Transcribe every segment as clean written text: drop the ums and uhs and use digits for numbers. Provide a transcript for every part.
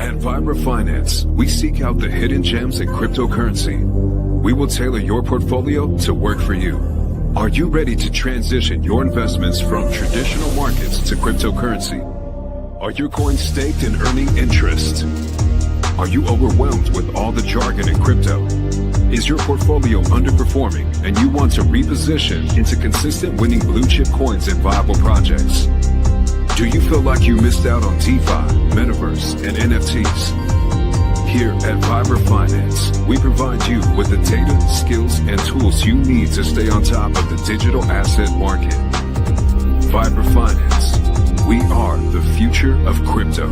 At Vibra Finance, we seek out the hidden gems in cryptocurrency. We will tailor your portfolio to work for you. Are you ready to transition your investments from traditional markets to cryptocurrency? Are your coins staked and earning interest? Are you overwhelmed with all the jargon in crypto? Is your portfolio underperforming and you want to reposition into consistent winning blue chip coins and viable projects? Do you feel like you missed out on DeFi, Metaverse, and NFTs? Here at Vibra Finance, we provide you with the data, skills, and tools you need to stay on top of the digital asset market. Vibra Finance, we are the future of crypto.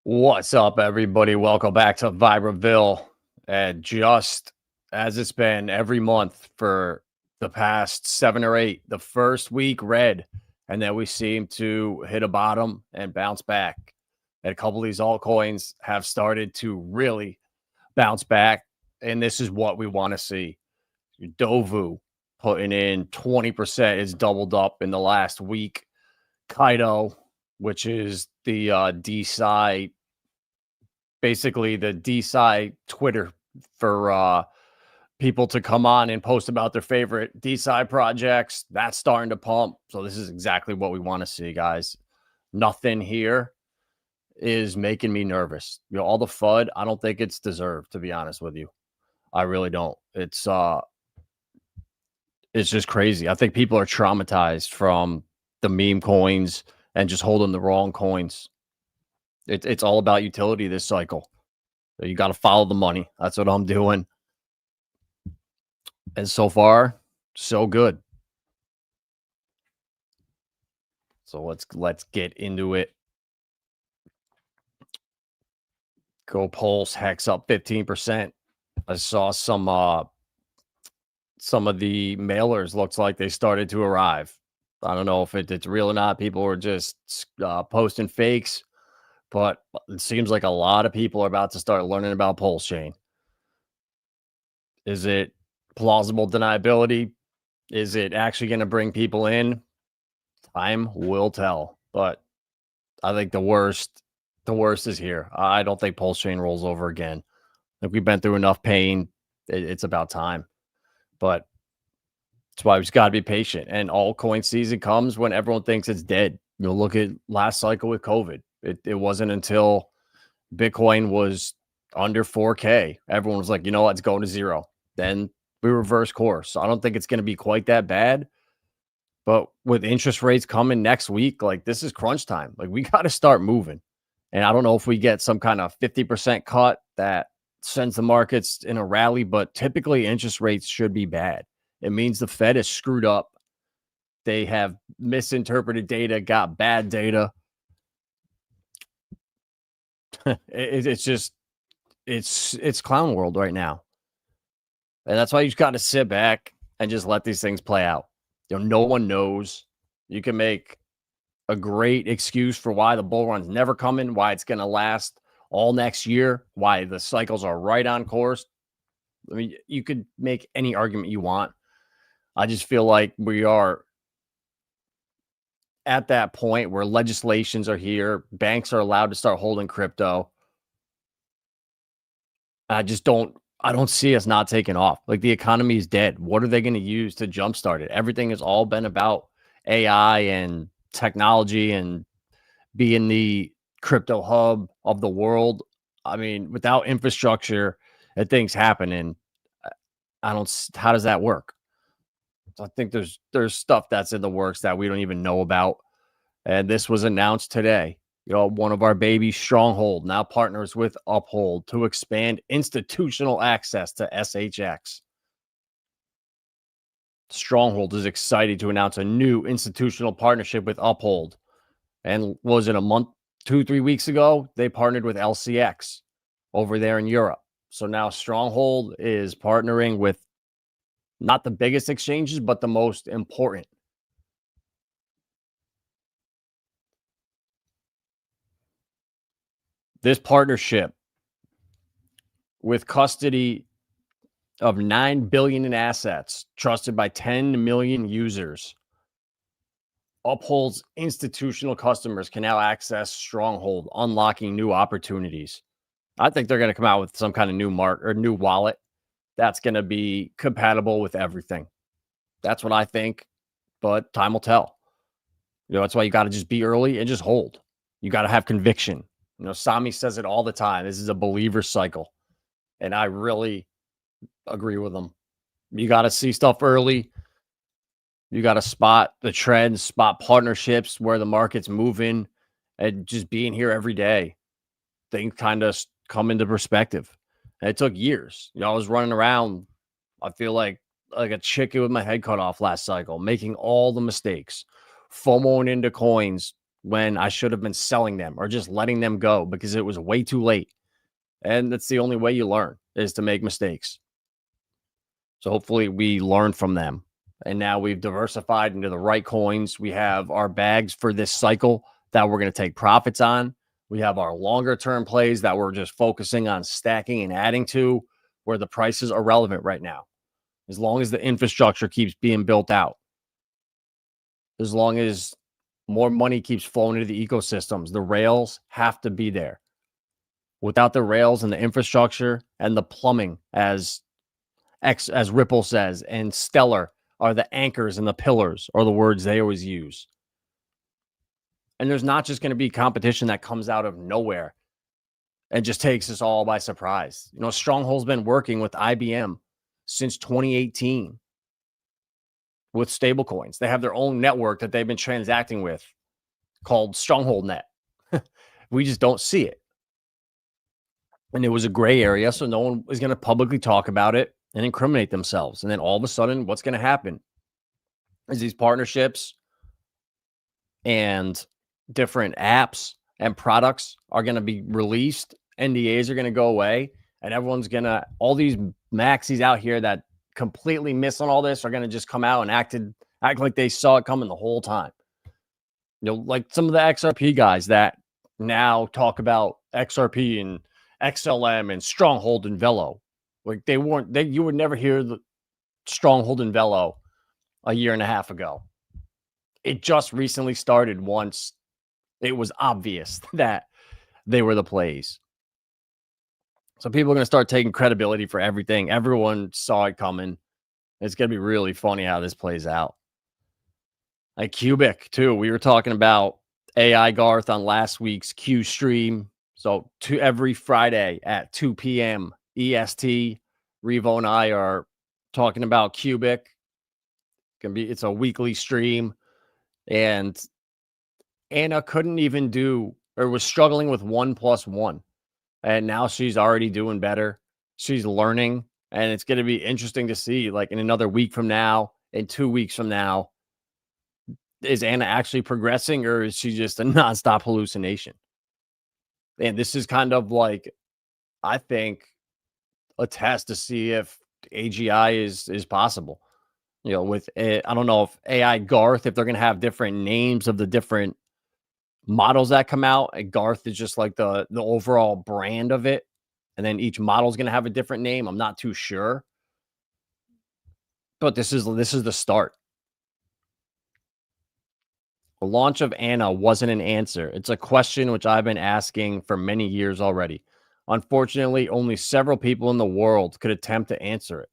What's up, everybody? Welcome back to Vibraville. And just as it's been every month for the past 7 or 8, the first week red, and then we seem to hit a bottom and bounce back. And a couple of these altcoins have started to really bounce back, and this is what we want to see. DOVU putting in 20%, is doubled up in the last week. Kaido, which is the DeSci, basically the DeSci Twitter for people to come on and post about their favorite DeSci projects. That's starting to pump. So this is exactly what we want to see, guys. Nothing here is making me nervous. You know, all the FUD, I don't think it's deserved, to be honest with you. I really don't. It's just crazy. I think people are traumatized from the meme coins and just holding the wrong coins. It's all about utility this cycle. You got to follow the money. That's what I'm doing. And so far, so good. So let's get into it. Go Pulse, Hex up 15%. I saw some of the mailers looks like they started to arrive. I don't know if it's real or not. People were just posting fakes, but it seems like a lot of people are about to start learning about Pulse Chain. Is it plausible deniability? Is it actually going to bring people in? Time will tell. But I think the worst is here. I don't think Pulse Chain rolls over again. I think we've been through enough pain. It's about time. But that's why we just got to be patient. And altcoin season comes when everyone thinks it's dead. You know, look at last cycle with COVID. It wasn't until Bitcoin was under 4K. Everyone was like, you know what, it's going to zero. Then we reverse course. So I don't think it's going to be quite that bad. But with interest rates coming next week, like this is crunch time. Like we got to start moving. And I don't know if we get some kind of 50% cut that sends the markets in a rally, but typically interest rates should be bad. It means the Fed is screwed up. They have misinterpreted data, got bad data. It's clown world right now. And that's why you just got to sit back and just let these things play out. You know, no one knows. You can make a great excuse for why the bull run's never coming, why it's going to last all next year, why the cycles are right on course. I mean, you could make any argument you want. I just feel like we are at that point where legislations are here. Banks are allowed to start holding crypto. I don't see us not taking off. Like the economy is dead. What are they going to use to jumpstart it? Everything has all been about AI and technology and being the crypto hub of the world. I mean, without infrastructure and things happening, how does that work? So I think there's stuff that's in the works that we don't even know about. And this was announced today. You know, one of our babies, Stronghold, now partners with Uphold to expand institutional access to SHX. Stronghold is excited to announce a new institutional partnership with Uphold. And was it a month, 2-3 weeks ago? They partnered with LCX over there in Europe. So now Stronghold is partnering with not the biggest exchanges, but the most important. This partnership with custody of $9 billion in assets trusted by 10 million users Uphold's institutional customers can now access Stronghold, unlocking new opportunities. I think they're going to come out with some kind of new new wallet that's going to be compatible with everything. That's what I think, but time will tell. That's why you got to just be early and just hold. You got to have conviction. Sami says it all the time. This is a believer cycle. And I really agree with him. You got to see stuff early. You got to spot the trends, spot partnerships, where the market's moving, and just being here every day. Things kind of come into perspective. And it took years. I was running around, I feel like a chicken with my head cut off last cycle, making all the mistakes, FOMOing into coins when I should have been selling them or just letting them go because it was way too late. And that's the only way you learn, is to make mistakes. So hopefully we learn from them. And now we've diversified into the right coins. We have our bags for this cycle that we're going to take profits on. We have our longer term plays that we're just focusing on stacking and adding to, where the prices are relevant right now. As long as the infrastructure keeps being built out, as long as more money keeps flowing into the ecosystems, the rails have to be there. Without the rails and the infrastructure and the plumbing, as Ripple says, and Stellar are the anchors and the pillars, are the words they always use. And there's not just going to be competition that comes out of nowhere and just takes us all by surprise. Stronghold's been working with IBM since 2018 with stablecoins. They have their own network that they've been transacting with called Stronghold Net. We just don't see it. And it was a gray area, so no one is going to publicly talk about it and incriminate themselves. And then all of a sudden, what's going to happen is these partnerships and different apps and products are going to be released. NDAs are going to go away, and everyone's going to, all these maxis out here that completely miss on all this are going to just come out and act like they saw it coming the whole time. Like some of the XRP guys that now talk about XRP and XLM and Stronghold and Velo. Like you would never hear the Stronghold and Velo a year and a half ago. It just recently started once it was obvious that they were the plays. So people are going to start taking credibility for everything. Everyone saw it coming. It's going to be really funny how this plays out. Like Cubic, too. We were talking about AI Garth on last week's Q stream. So every Friday at 2 p.m. EST, Revo and I are talking about Cubic. It's a weekly stream. And Anna couldn't even was struggling with 1+1. And now she's already doing better. She's learning. And it's going to be interesting to see, like, in another week from now, in 2 weeks from now, is Anna actually progressing, or is she just a nonstop hallucination? And this is kind of like, I think, a test to see if AGI is possible. With I don't know if AI Garth, if they're going to have different names of the different models that come out. Garth is just like the overall brand of it, and then each model is going to have a different name. I'm not too sure, but this is the start. The launch of Anna wasn't an answer. It's a question which I've been asking for many years already. Unfortunately, only several people in the world could attempt to answer it.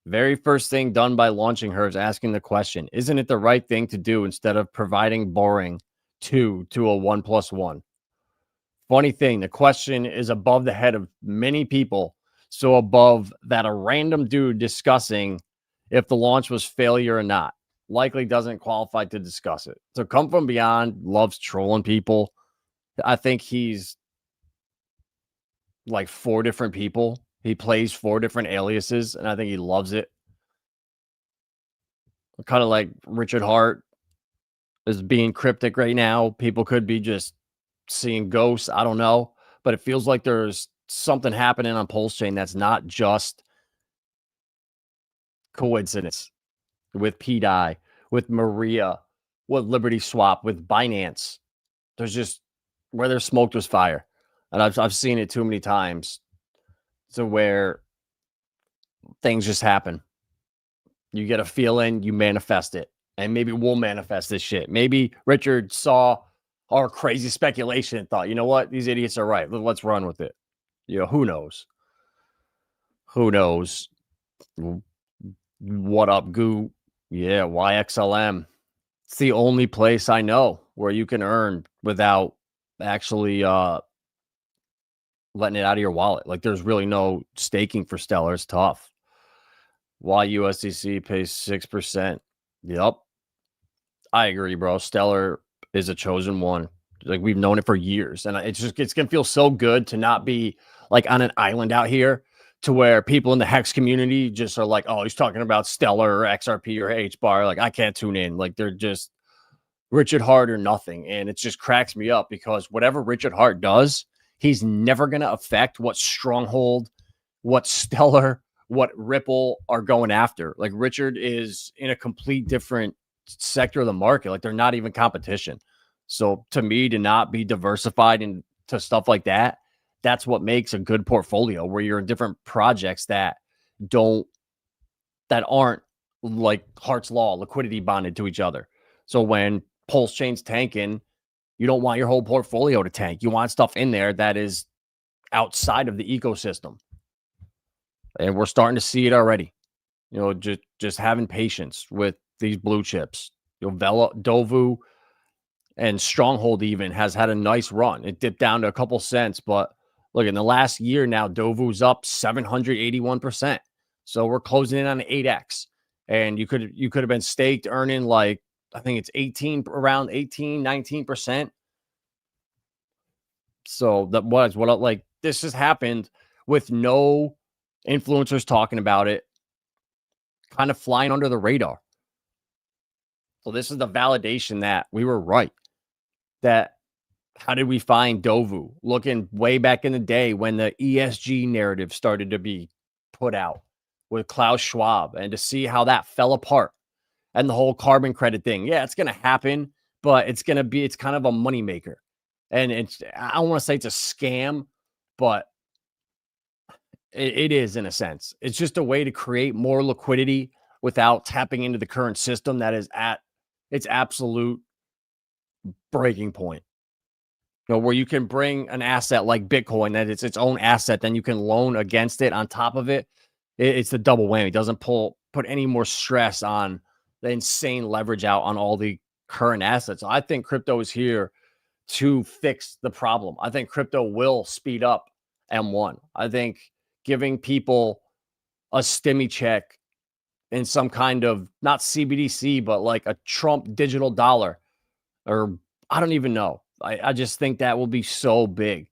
Very first thing done by launching her is asking the question, isn't it the right thing to do instead of providing boring 2 to a 1+1? Funny thing, the question is above the head of many people, so above that a random dude discussing if the launch was failure or not likely doesn't qualify to discuss it. So Come From Beyond loves trolling people. I think he's like 4 different people. He plays 4 different aliases, and I think he loves it. Kind of like Richard Hart is being cryptic right now. People could be just seeing ghosts. I don't know. But it feels like there's something happening on Pulse Chain that's not just coincidence. With PDI, with Maria, with Liberty Swap, with Binance. There's just, where there's smoke, there's fire. And I've seen it too many times to where things just happen. You get a feeling, you manifest it. and maybe we'll manifest this shit. Maybe Richard saw our crazy speculation and thought, you know what? These idiots are right. Let's run with it. Who knows? Who knows? What up, Goo? Yeah, YXLM. It's the only place I know where you can earn without actually letting it out of your wallet. Like, there's really no staking for Stellar. It's tough. YUSDC pays 6%. Yep. I agree, bro. Stellar is a chosen one. Like, we've known it for years. And it's going to feel so good to not be like on an island out here to where people in the Hex community just are like, oh, he's talking about Stellar or XRP or HBAR. Like, I can't tune in. Like, they're just Richard Hart or nothing. And it just cracks me up because whatever Richard Hart does, he's never going to affect what Stronghold, what Stellar, what Ripple are going after. Like, Richard is in a complete different sector of the market. Like, they're not even competition. So to me, to not be diversified into stuff like that, that's what makes a good portfolio, where you're in different projects that aren't like Hart's Law, liquidity bonded to each other. So when Pulse Chain's tanking, you don't want your whole portfolio to tank. You want stuff in there that is outside of the ecosystem. And we're starting to see it already. Just having patience with these blue chips. DOVU and Stronghold even has had a nice run. It dipped down to a couple cents, but look, in the last year now, DOVU's up 781%. So we're closing in on 8x. And you could have been staked earning like, I think it's around 18, 19%. So that was like, this has happened with no influencers talking about it, kind of flying under the radar. So this is the validation that we were right. That how did we find DOVU? Looking way back in the day when the ESG narrative started to be put out with Klaus Schwab, and to see how that fell apart and the whole carbon credit thing. Yeah, it's going to happen, but it's kind of a moneymaker. And I don't want to say it's a scam, but it is in a sense. It's just a way to create more liquidity without tapping into the current system that is at its absolute breaking point. Where you can bring an asset like Bitcoin, that it's its own asset, then you can loan against it on top of it. It's the double whammy. It doesn't put any more stress on the insane leverage out on all the current assets. I think crypto is here to fix the problem. I think crypto will speed up M1. I think giving people a stimmy check in some kind of, not CBDC, but like a Trump digital dollar, or I don't even know. I just think that will be so big.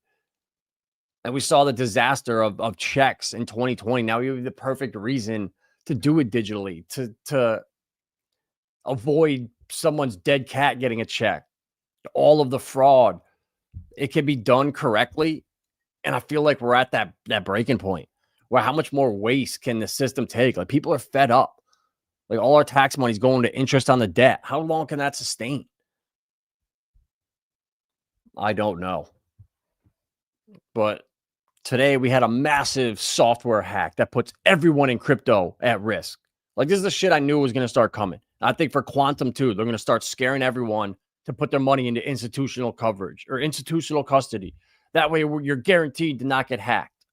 And we saw the disaster of checks in 2020. Now you have the perfect reason to do it digitally, to avoid someone's dead cat getting a check. All of the fraud, it can be done correctly. And I feel like we're at that breaking point where how much more waste can the system take? Like, people are fed up. Like, all our tax money is going to interest on the debt. How long can that sustain? I don't know. But today we had a massive software hack that puts everyone in crypto at risk. Like, this is the shit I knew was going to start coming. I think for quantum too, they're going to start scaring everyone to put their money into institutional coverage or institutional custody. That way you're guaranteed to not get hacked,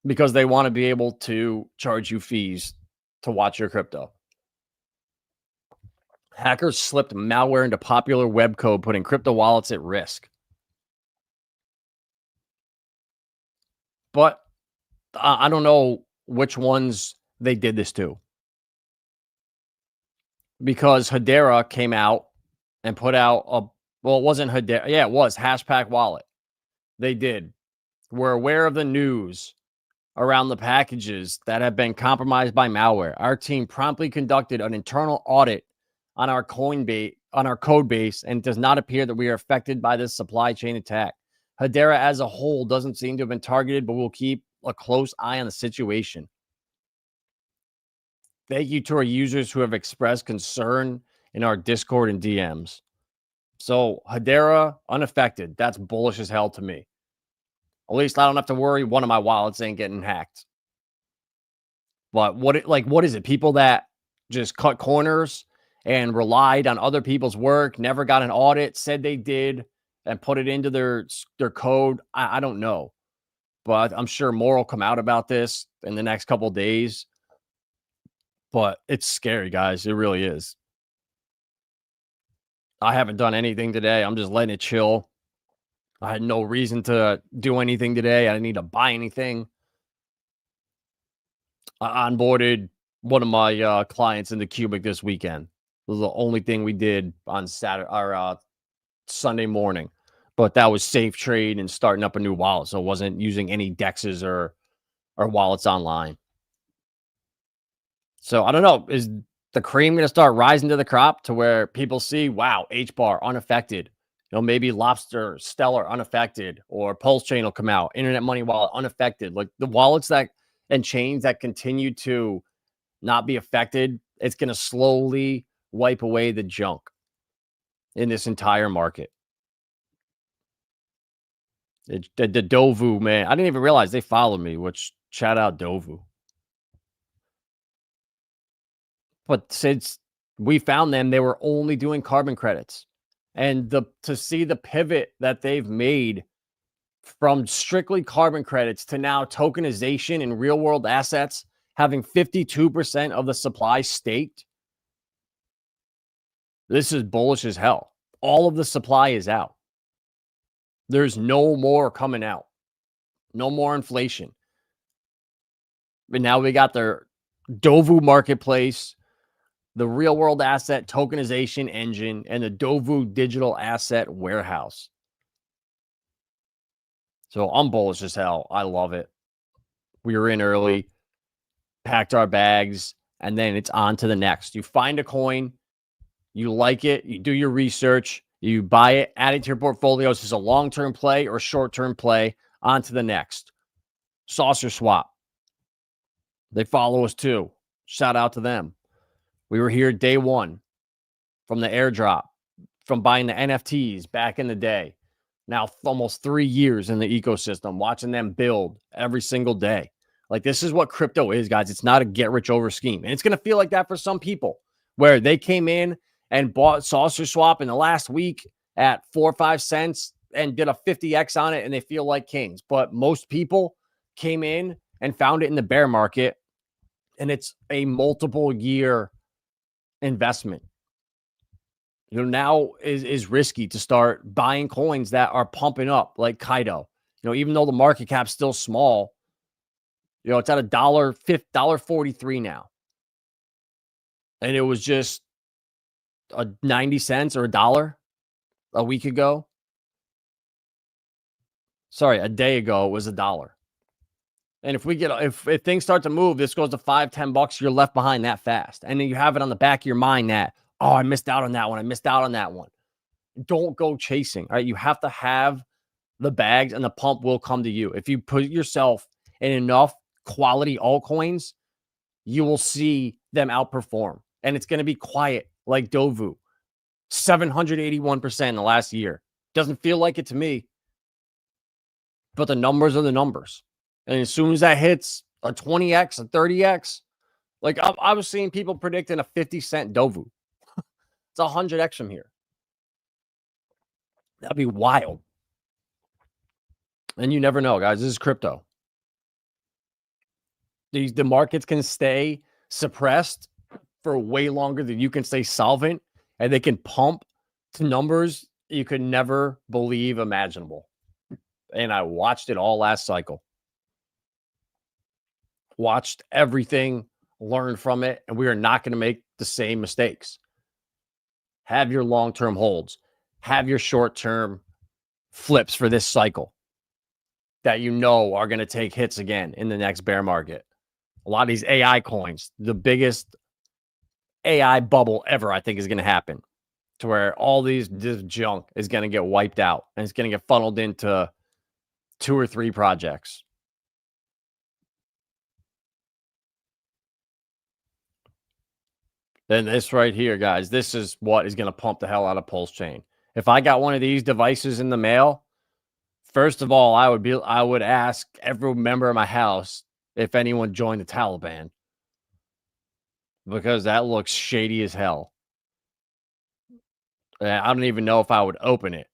because they want to be able to charge you fees to watch your crypto. Hackers slipped malware into popular web code, putting crypto wallets at risk. But I don't know which ones they did this to, because Hedera came out and put out it wasn't Hedera. Yeah, it was Hashpack Wallet. They did. We're aware of the news around the packages that have been compromised by malware. Our team promptly conducted an internal audit on our code base, and it does not appear that we are affected by this supply chain attack. Hedera as a whole doesn't seem to have been targeted, but we'll keep a close eye on the situation. Thank you to our users who have expressed concern in our Discord and DMs. So Hedera unaffected. That's bullish as hell to me. At least I don't have to worry one of my wallets ain't getting hacked. But what is it? People that just cut corners and relied on other people's work, never got an audit, said they did, and put it into their code. I don't know. But I'm sure more will come out about this in the next couple of days. But it's scary, guys. It really is. I haven't done anything today. I'm just letting it chill. I had no reason to do anything today. I didn't need to buy anything. I onboarded one of my clients in the Cubic this weekend. It was the only thing we did on Saturday or Sunday morning. But that was safe trade and starting up a new wallet. So it wasn't using any DEXs or wallets online. So I don't know. Is the cream going to start rising to the crop to where people see, wow, H bar unaffected? You know, maybe Lobster, Stellar unaffected, or Pulse Chain will come out. Internet Money Wallet unaffected. Like the wallets that and chains that continue to not be affected, it's going to slowly wipe away the junk in this entire market. The DOVU, man, I didn't even realize they followed me, which shout out DOVU. But since we found them, they were only doing carbon credits. And to see the pivot that they've made from strictly carbon credits to now tokenization and real world assets, having 52% of the supply staked, this is bullish as hell. All of the supply is out. There's no more coming out. No more inflation. But now we got their DOVU marketplace, the real world asset tokenization engine, and the DOVU digital asset warehouse. So I'm bullish as hell. I love it. We were in early, packed our bags, and then it's on to the next. You find a coin, you like it, you do your research, you buy it, add it to your portfolio. Is this a long-term play or short-term play? On to the next. Saucer Swap. They follow us too. Shout out to them. We were here day one from the airdrop, from buying the NFTs back in the day. Now almost 3 years in the ecosystem, watching them build every single day. Like, this is what crypto is, guys. It's not a get-rich-over scheme. And it's going to feel like that for some people, where they came in and bought Saucer Swap in the last week at 4 or 5 cents and did a 50x on it, and they feel like kings. But most people came in and found it in the bear market, and it's a multiple-year investment. You know, now is risky to start buying coins that are pumping up like Kaido. You know, even though the market cap's still small, you know, it's at $1.43 now. And it was just 90 cents or $1 a week ago. Sorry, a day ago it was $1. And if things start to move, this goes to $5-10, you're left behind that fast. And then you have it on the back of your mind that, oh, I missed out on that one. I missed out on that one. Don't go chasing. All right. You have to have the bags, and the pump will come to you. If you put yourself in enough quality altcoins, you will see them outperform. And it's going to be quiet like DOVU. 781% in the last year. Doesn't feel like it to me. But the numbers are the numbers. And as soon as that hits a 20x, a 30x, like I was seeing people predicting a 50-cent DOVU. It's 100x from here. That'd be wild. And you never know, guys. This is crypto. The markets can stay suppressed for way longer than you can stay solvent, and they can pump to numbers you could never believe imaginable. And I watched it all last cycle. Watched everything, learned from it, and we are not going to make the same mistakes. Have your long-term holds. Have your short-term flips for this cycle that you know are going to take hits again in the next bear market. A lot of these AI coins, the biggest AI bubble ever, I think, is going to happen, to where all this junk is going to get wiped out and it's going to get funneled into 2 or 3 projects. Then this right here, guys, this is what is going to pump the hell out of Pulse Chain. If I got one of these devices in the mail, first of all, I would ask every member of my house if anyone joined the Taliban. because that looks shady as hell. And I don't even know if I would open it.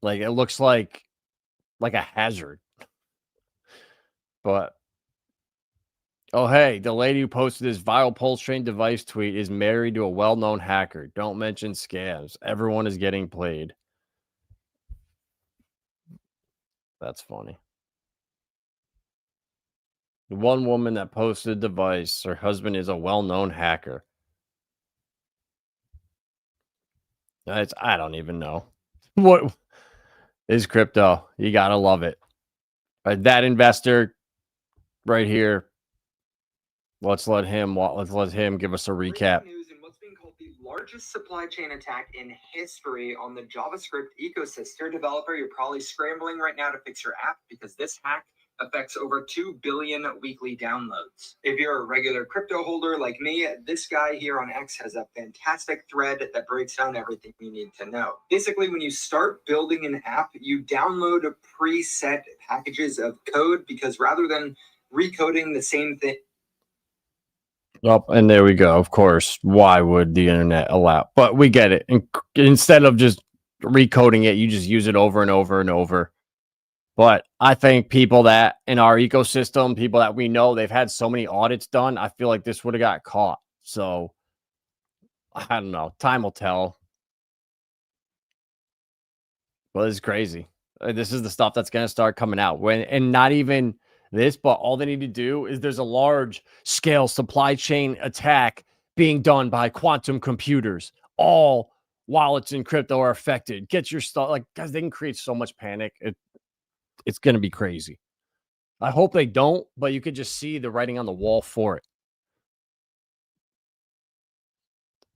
Like, it looks like a hazard. But oh, hey, the lady who posted this viral pulse train device tweet is married to a well-known hacker. Don't mention scams. Everyone is getting played. That's funny. The one woman that posted the device, her husband is a well-known hacker. I don't even know. What is crypto? You gotta love it. That investor right here. Let's let him give us a recap. News in what's being called the largest supply chain attack in history on the JavaScript ecosystem. Developer, you're probably scrambling right now to fix your app because this hack affects over 2 billion weekly downloads. If you're a regular crypto holder like me, this guy here on X has a fantastic thread that breaks down everything you need to know. Basically, when you start building an app, you download preset packages of code because rather than recoding the same thing. Oh, and there we go. Of course, why would the internet allow? But we get it. Instead of just recoding it, you just use it over and over and over. But I think people that in our ecosystem, people that we know, they've had so many audits done. I feel like this would have got caught. So I don't know. Time will tell. But it's crazy. This is the stuff that's going to start coming out and not even this, but all they need to do is there's a large scale supply chain attack being done by quantum computers. All wallets in crypto are affected. Get your stuff. Like, guys, they can create so much panic. It's going to be crazy. I hope they don't, but you could just see the writing on the wall for it.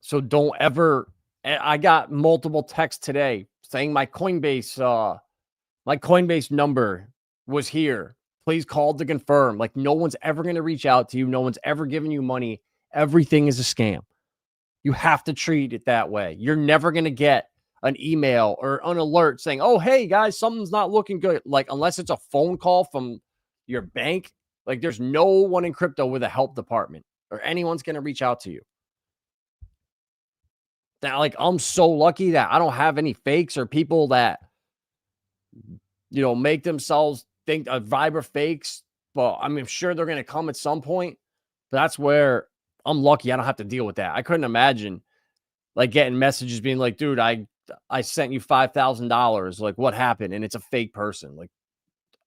So don't ever. I got multiple texts today saying my Coinbase number was here. Please call to confirm. Like, no one's ever going to reach out to you. No one's ever giving you money. Everything is a scam. You have to treat it that way. You're never going to get an email or an alert saying, oh, hey, guys, something's not looking good. Like, unless it's a phone call from your bank, like, there's no one in crypto with a help department or anyone's going to reach out to you. That, like, I'm so lucky that I don't have any fakes or people that, make themselves think Viber fakes. But I'm sure they're going to come at some point. But that's where I'm lucky. I don't have to deal with that. I couldn't imagine like getting messages being like, dude, I sent you $5,000. Like, what happened? And it's a fake person. Like,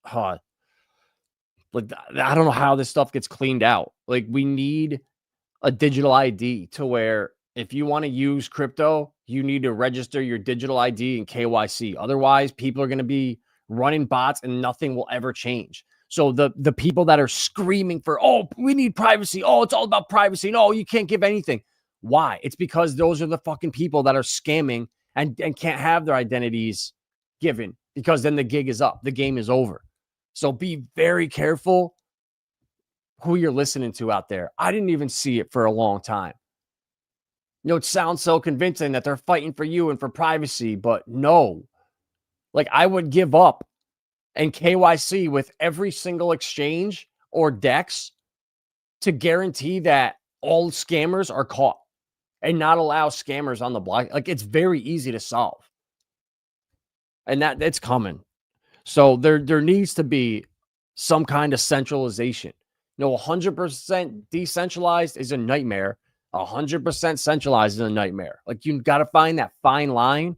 I don't know how this stuff gets cleaned out. Like, we need a digital ID to where if you want to use crypto, you need to register your digital ID and KYC. Otherwise, people are going to be running bots and nothing will ever change. So the people that are screaming for, oh, we need privacy. Oh, it's all about privacy. No, you can't give anything. Why? It's because those are the fucking people that are scamming and can't have their identities given because then the gig is up. The game is over. So be very careful who you're listening to out there. I didn't even see it for a long time. It sounds so convincing that they're fighting for you and for privacy, but no. Like, I would give up and KYC with every single exchange or DEX to guarantee that all scammers are caught and not allow scammers on the block. Like, it's very easy to solve. And that's coming. So there needs to be some kind of centralization. 100% decentralized is a nightmare. 100% centralized is a nightmare. Like, you got to find that fine line,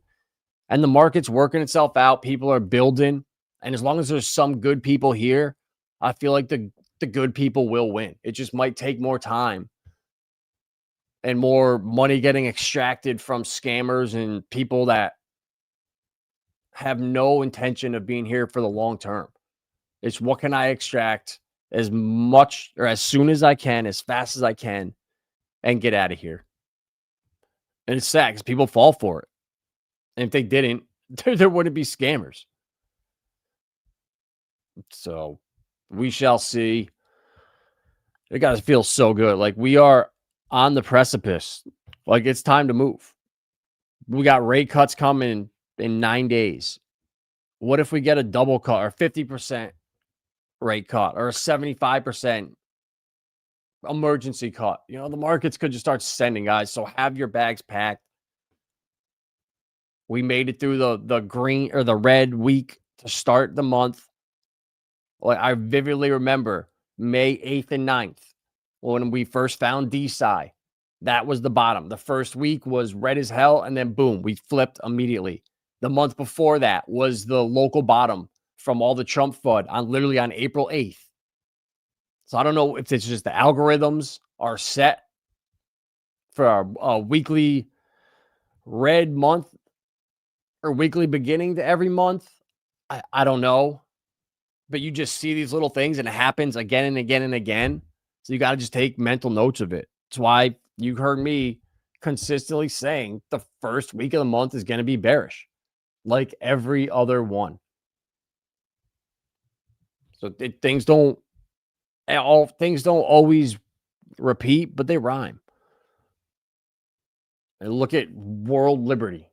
and the market's working itself out. People are building. And as long as there's some good people here, I feel like the good people will win. It just might take more time and more money getting extracted from scammers and people that have no intention of being here for the long term. It's what can I extract as much or as soon as I can, as fast as I can, and get out of here. And it's sad because people fall for it. And if they didn't, there wouldn't be scammers. So we shall see. It got to feel so good. Like, we are on the precipice. Like, it's time to move. We got rate cuts coming in 9 days. What if we get a double cut or 50% rate cut or a 75% emergency cut. You know, the markets could just start sending, guys. So have your bags packed. We made it through the green or the red week to start the month. Like, I vividly remember May 8th and 9th when we first found DSI. That was the bottom. The first week was red as hell, and then boom, we flipped immediately. The month before that was the local bottom from all the Trump FUD on April 8th. So I don't know if it's just the algorithms are set for a weekly red month or weekly beginning to every month. I don't know. But you just see these little things and it happens again and again and again. So you got to just take mental notes of it. That's why you heard me consistently saying the first week of the month is going to be bearish, like every other one. So things don't always repeat, but they rhyme. And look at World Liberty,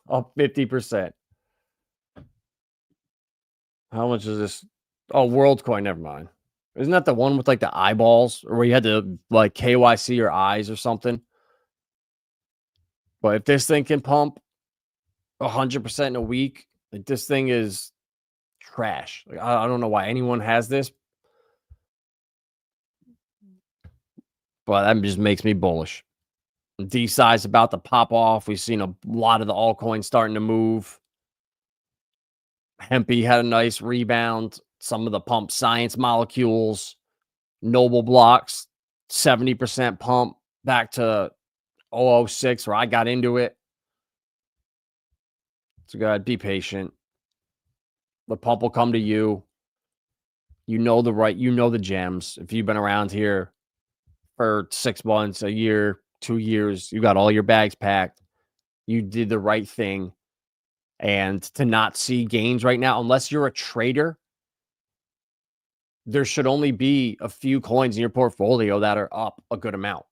up 50%. How much is this? Oh, WorldCoin, never mind. Isn't that the one with like the eyeballs or where you had to like KYC your eyes or something? But if this thing can pump 100% in a week, like this thing is trash. Like, I don't know why anyone has this, but that just makes me bullish. DSi's about to pop off. We've seen a lot of the altcoins starting to move. Hempy had a nice rebound. Some of the pump science molecules, Noble blocks, 70% pump back to 006 where I got into it. So go ahead, be patient. The pump will come to you. You know the gems. If you've been around here for 6 months, a year, 2 years, you got all your bags packed. You did the right thing. And to not see gains right now, unless you're a trader, there should only be a few coins in your portfolio that are up a good amount.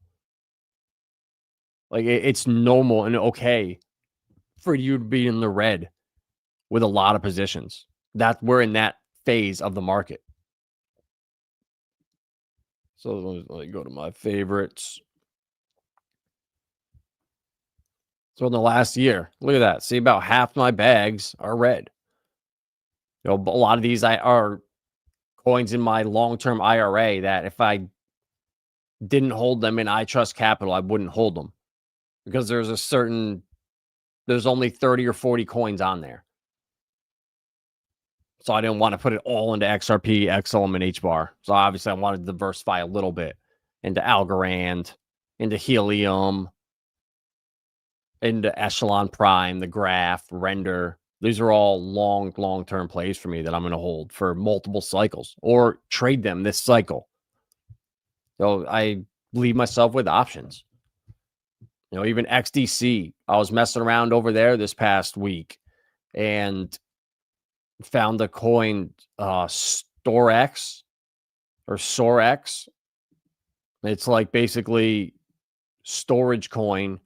Like it's normal and okay for you to be in the red with a lot of positions. That we're in that phase of the market. So let me go to my favorites. So in the last year, look at that. See, about half my bags are red. You know, a lot of these are coins in my long-term IRA that if I didn't hold them in I Trust Capital, I wouldn't hold them because there's only 30 or 40 coins on there. So I didn't want to put it all into XRP, XLM, and HBAR. So obviously I wanted to diversify a little bit into Algorand, into Helium, into Echelon Prime, the Graph, Render. These are all long-term plays for me that I'm going to hold for multiple cycles or trade them this cycle. So I leave myself with options. You know, even XDC, I was messing around over there this past week and found the coin StoreX or SoreX. It's like basically storage coin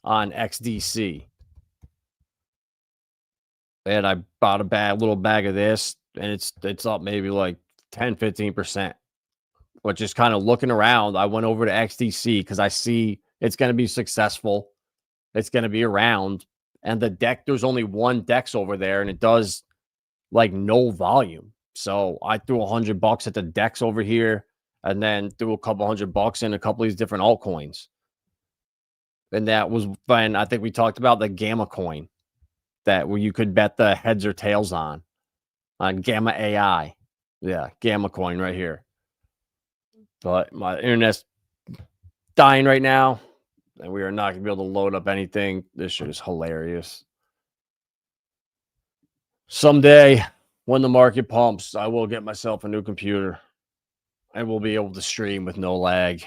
on XDC. And I bought a little bag of this, and it's up maybe like 10-15%. But just kind of looking around, I went over to XDC because I see it's going to be successful. It's going to be around. And the deck, there's only one DEX over there, and it does like no volume. So I threw $100 at the DEX over here, and then threw a couple $100 in a couple of these different altcoins. And that was when I think we talked about the Gamma coin, that where you could bet the heads or tails on Gamma AI. Yeah, Gamma coin right here. But my internet's dying right now, and we are not going to be able to load up anything. This shit is hilarious. Someday, when the market pumps, I will get myself a new computer, and we'll be able to stream with no lag.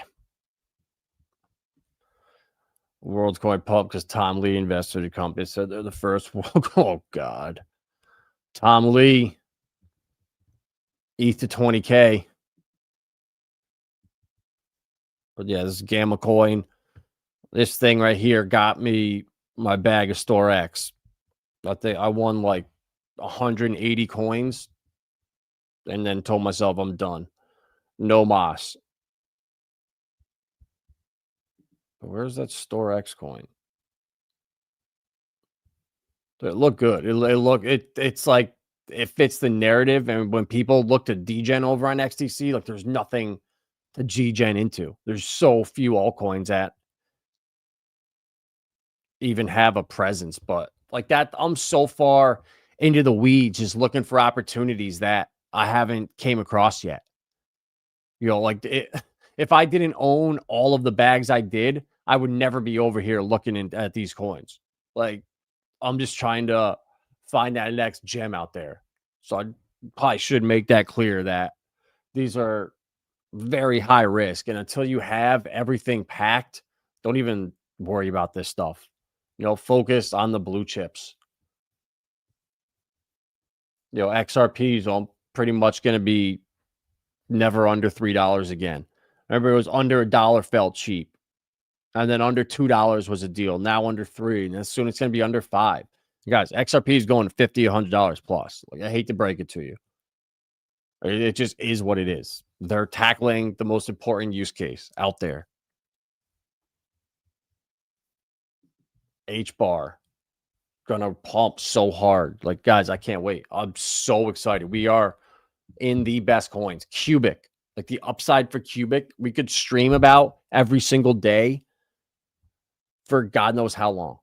WorldCoin pump because Tom Lee invested in the company. Said they're the first. Oh, God. Tom Lee, ETH to 20K. But yeah, this is Gamma coin. This thing right here got me my bag of StoreX. I think I won like 180 coins and then told myself I'm done. No mas. Where's that Store X coin? It looked good. It's like it fits the narrative. And when people look to degen over on XTC, like there's nothing to G-gen into. There's so few altcoins that even have a presence. But like that, I'm so far into the weeds just looking for opportunities that I haven't came across yet. You know, like if I didn't own all of the bags I did, I would never be over here looking at these coins. Like I'm just trying to find that next gem out there. So I probably should make that clear that these are very high risk. And until you have everything packed, don't even worry about this stuff. You know, focus on the blue chips. You know, XRP is pretty much going to be never under $3 again. Remember, it was under $1 felt cheap. And then under $2 was a deal. Now under $3. And soon it's going to be under $5. Guys, XRP is going to $50, $100 plus. Like, I hate to break it to you. It just is what it is. They're tackling the most important use case out there. H-bar. Gonna pump so hard. Like, guys, I can't wait. I'm so excited. We are in the best coins. Cubic. Like the upside for Cubic, we could stream about every single day for God knows how long.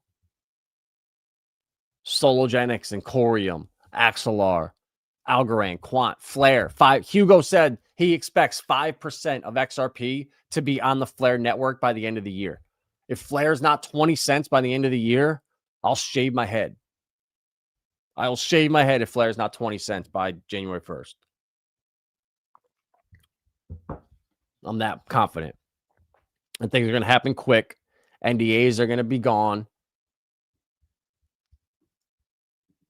Sologenics and Corium, Axelar, Algorand, Quant, Flare. Hugo said he expects 5% of XRP to be on the Flare network by the end of the year. If Flare's not 20 cents by the end of the year, I'll shave my head. I'll shave my head if Flare's not 20 cents by January 1st. I'm that confident. And things are going to happen quick. NDAs are going to be gone.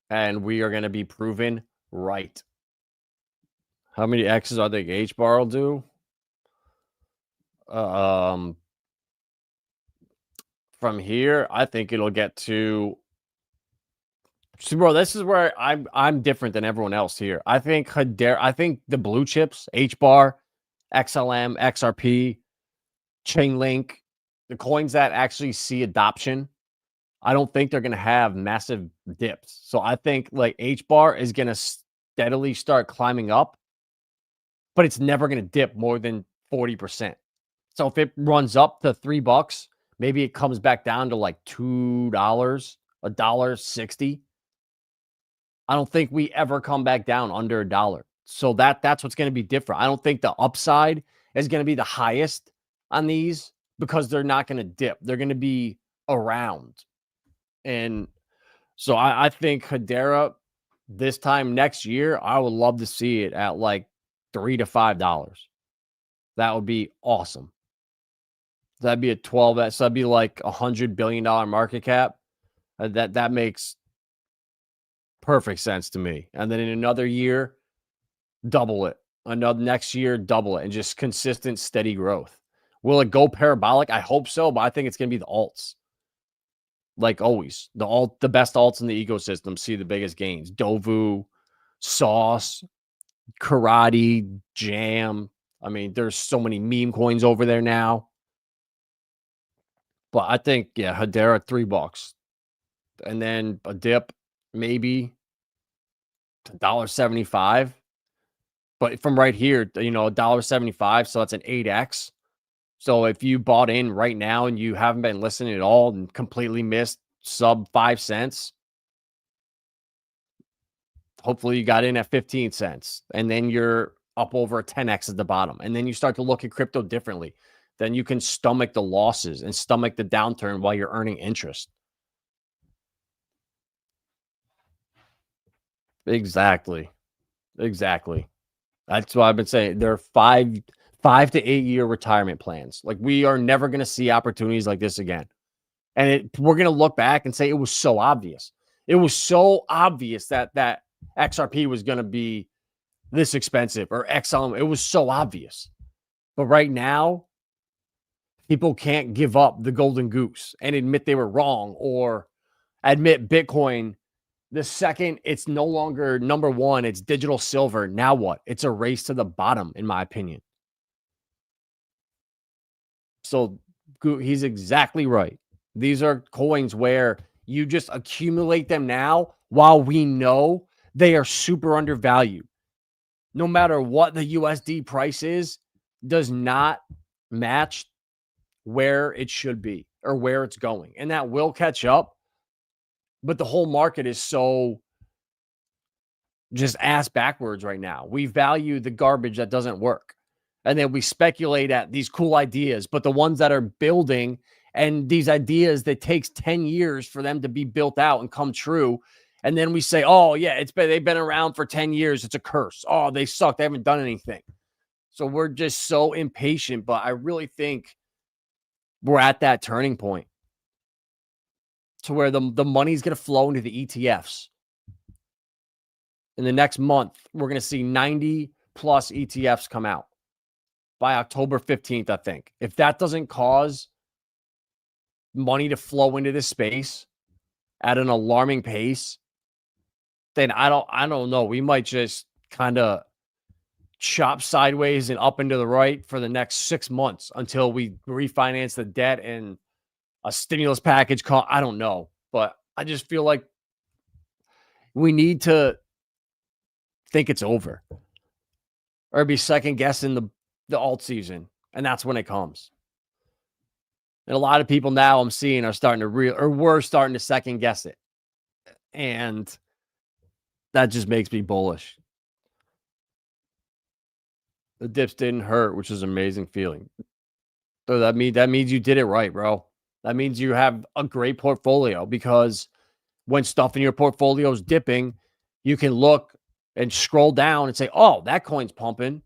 And we are going to be proven right. How many X's I think H-bar will do? From here, I think it'll get to. So, bro, this is where I'm different than everyone else here. I think the blue chips, H-bar, XLM, XRP, Chainlink, the coins that actually see adoption, I don't think they're going to have massive dips. So I think like H-bar is going to steadily start climbing up, but it's never going to dip more than 40%. So if it runs up to $3, maybe it comes back down to like $2, $1.60. I don't think we ever come back down under $1. So that's what's going to be different. I don't think the upside is going to be the highest on these because they're not going to dip. They're going to be around. And so I think Hedera this time next year, I would love to see it at like $3 to $5. That would be awesome. That'd be a 12x. So that'd be like $100 billion market cap. That makes perfect sense to me. And then in another year, double it. Another next year, double it, and just consistent, steady growth. Will it go parabolic? I hope so, but I think it's gonna be the alts. Like always, the best alts in the ecosystem see the biggest gains. DOVU, Sauce, Karate, Jam. I mean, there's so many meme coins over there now. But I think, yeah, Hedera $3. And then a dip, maybe $1.75. But from right here, you know, $1.75. So that's an 8x. So if you bought in right now and you haven't been listening at all and completely missed sub 5 cents, hopefully you got in at 15 cents. And then you're up over a 10x at the bottom. And then you start to look at crypto differently. Then you can stomach the losses and stomach the downturn while you're earning interest. Exactly. That's what I've been saying. There are 5 to 8 year retirement plans. Like, we are never going to see opportunities like this again. And we're going to look back and say it was so obvious. It was so obvious that XRP was going to be this expensive, or XLM. It was so obvious. But right now, people can't give up the golden goose and admit they were wrong, or admit Bitcoin, the second it's no longer number one, it's digital silver. Now what? It's a race to the bottom, in my opinion. So He's exactly right. These are coins where you just accumulate them now while we know they are super undervalued. No matter what the USD price is, does not match where it should be or where it's going. And that will catch up. But the whole market is so just ass backwards right now. We value the garbage that doesn't work. And then we speculate at these cool ideas, but the ones that are building and these ideas that takes 10 years for them to be built out and come true. And then we say, oh yeah, they've been around for 10 years. It's a curse. Oh, they suck. They haven't done anything. So we're just so impatient, but I really think we're at that turning point to where the money's going to flow into the ETFs. In the next month, we're going to see 90 plus ETFs come out by October 15th, I think. If that doesn't cause money to flow into this space at an alarming pace, then I don't know. We might just kind of chop sideways and up and to the right for the next 6 months until we refinance the debt and a stimulus package call. I don't know, but I just feel like we need to think it's over or be second guessing the alt season. And that's when it comes. And a lot of people now I'm seeing are starting to we're starting to second guess it. And that just makes me bullish. The dips didn't hurt, which is an amazing feeling. So that means you did it right, bro. That means you have a great portfolio, because when stuff in your portfolio is dipping, you can look and scroll down and say, oh, that coin's pumping.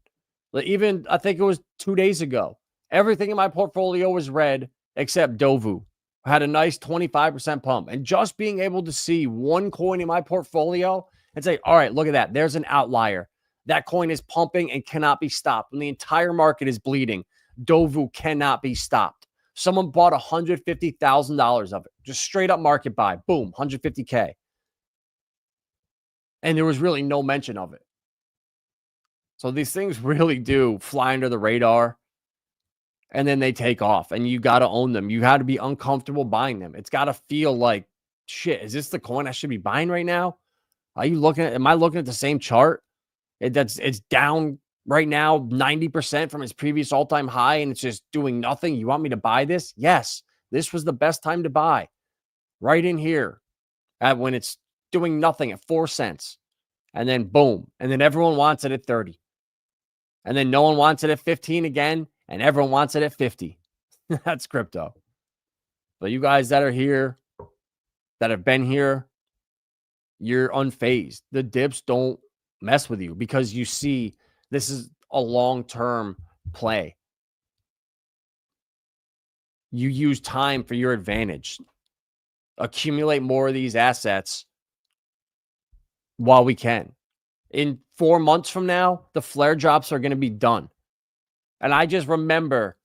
Like, even I think it was 2 days ago, everything in my portfolio was red except DOVU. I had a nice 25% pump. And just being able to see one coin in my portfolio and say, all right, look at that. There's an outlier. That coin is pumping and cannot be stopped. When the entire market is bleeding, DOVU cannot be stopped. Someone bought $150,000 of it. Just straight up market buy. Boom, 150K. And there was really no mention of it. So these things really do fly under the radar, and then they take off, and you got to own them. You got to be uncomfortable buying them. It's got to feel like, shit, is this the coin I should be buying right now? Am I looking at the same chart? It's down right now 90% from its previous all-time high, and it's just doing nothing. You want me to buy this? Yes. This was the best time to buy. Right in here when it's doing nothing at 4 cents. And then boom. And then everyone wants it at 30. And then no one wants it at 15 again, and everyone wants it at 50. That's crypto. But you guys that are here, that have been here, you're unfazed. The dips don't mess with you because you see this is a long-term play. You use time for your advantage. Accumulate more of these assets while we can. In 4 months from now, the flare drops are going to be done. And I just remember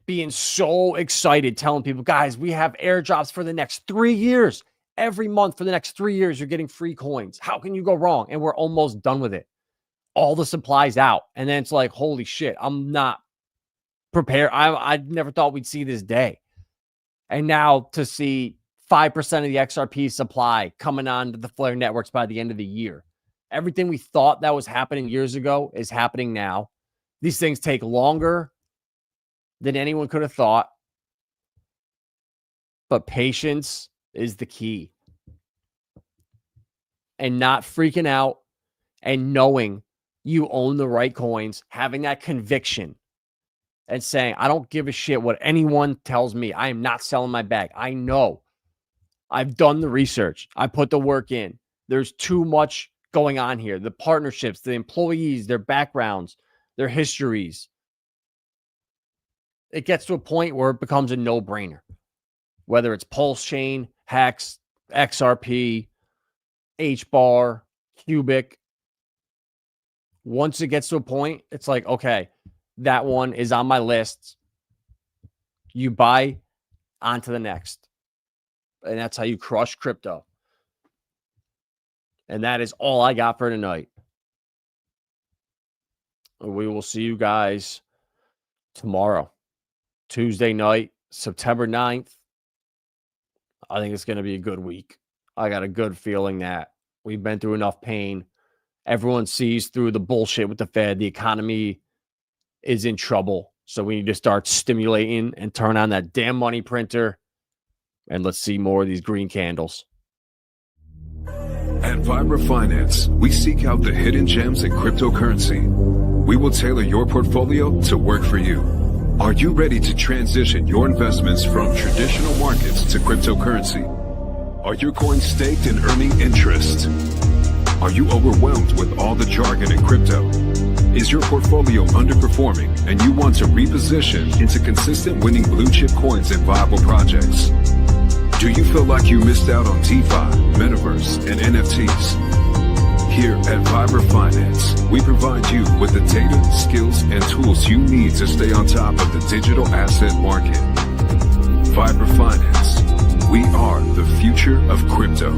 being so excited, telling people, guys, we have airdrops for the next 3 years. Every month for the next 3 years, you're getting free coins. How can you go wrong? And we're almost done with it. All the supplies out. And then it's like, holy shit, I'm not prepared. I never thought we'd see this day. And now to see 5% of the XRP supply coming on to the Flare networks by the end of the year. Everything we thought that was happening years ago is happening now. These things take longer than anyone could have thought. But patience is the key. And not freaking out and knowing you own the right coins, having that conviction and saying, I don't give a shit what anyone tells me. I am not selling my bag. I know. I've done the research. I put the work in. There's too much going on here. The partnerships, the employees, their backgrounds, their histories. It gets to a point where it becomes a no-brainer. Whether it's Pulse Chain, Hex, XRP, HBAR, Cubic. Once it gets to a point, it's like, okay, that one is on my list. You buy on to the next. And that's how you crush crypto. And that is all I got for tonight. We will see you guys tomorrow. Tuesday night, September 9th. I think it's going to be a good week. I got a good feeling that we've been through enough pain. Everyone sees through the bullshit with the Fed. The economy is in trouble. So we need to start stimulating and turn on that damn money printer. And let's see more of these green candles. At Vibra Finance, we seek out the hidden gems in cryptocurrency. We will tailor your portfolio to work for you. Are you ready to transition your investments from traditional markets to cryptocurrency? Are your coins staked and earning interest? Are you overwhelmed with all the jargon in crypto? Is your portfolio underperforming and you want to reposition into consistent winning blue chip coins and viable projects? Do you feel like you missed out on DeFi, Metaverse, and NFTs? Here at Vibra Finance, we provide you with the data, skills, and tools you need to stay on top of the digital asset market. Vibra Finance, we are the future of crypto.